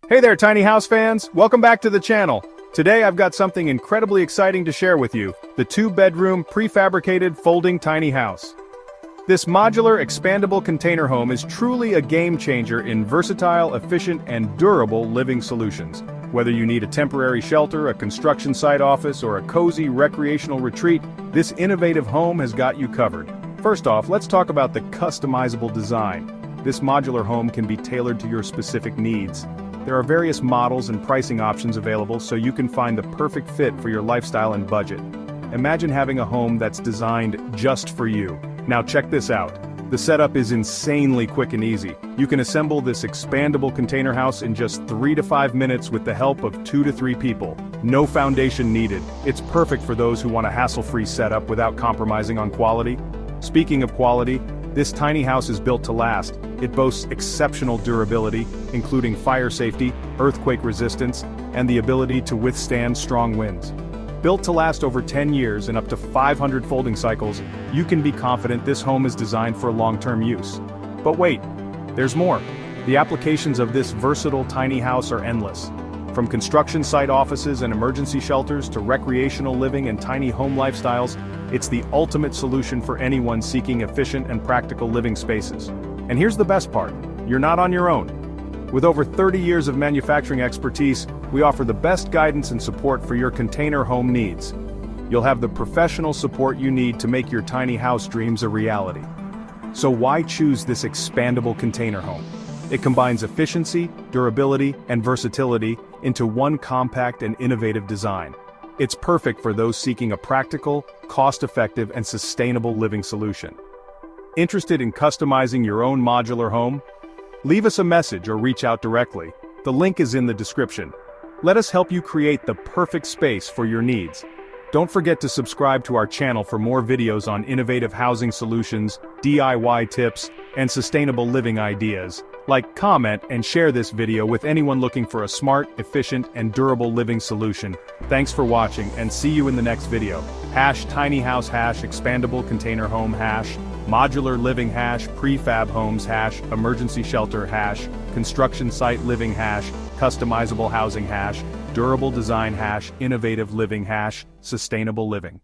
Hey there, tiny house fans! Welcome back to the channel. Today I've got something incredibly exciting to share with you, the 2-bedroom prefabricated folding tiny house. This modular, expandable container home is truly a game changer in versatile, efficient, and durable living solutions. Whether you need a temporary shelter, a construction site office, or a cozy recreational retreat, this innovative home has got you covered. First off, let's talk about the customizable design. This modular home can be tailored to your specific needs. There are various models and pricing options available so you can find the perfect fit for your lifestyle and budget. Imagine having a home that's designed just for you. Now check this out. The setup is insanely quick and easy. You can assemble this expandable container house in just 3 to 5 minutes with the help of 2 to 3 people. No foundation needed. It's perfect for those who want a hassle-free setup without compromising on quality. Speaking of quality, this tiny house is built to last. It boasts exceptional durability, including fire safety, earthquake resistance, and the ability to withstand strong winds. Built to last over 10 years and up to 500 folding cycles, you can be confident this home is designed for long-term use. But wait, there's more. The applications of this versatile tiny house are endless. From construction site offices and emergency shelters to recreational living and tiny home lifestyles, it's the ultimate solution for anyone seeking efficient and practical living spaces. And here's the best part, you're not on your own. With over 30 years of manufacturing expertise, we offer the best guidance and support for your container home needs. You'll have the professional support you need to make your tiny house dreams a reality. So why choose this expandable container home? It combines efficiency, durability, and versatility into one compact and innovative design. It's perfect for those seeking a practical, cost-effective, and sustainable living solution. Interested in customizing your own modular home? Leave us a message or reach out directly. The link is in the description. Let us help you create the perfect space for your needs. Don't forget to subscribe to our channel for more videos on innovative housing solutions, DIY tips, and sustainable living ideas. Like, comment, and share this video with anyone looking for a smart, efficient, and durable living solution. Thanks for watching, and see you in the next video. #tiny house, #expandable container home, #modular living, #prefab homes, #emergency shelter, #construction site living, #customizable housing, #durable design, #innovative living, #sustainable living.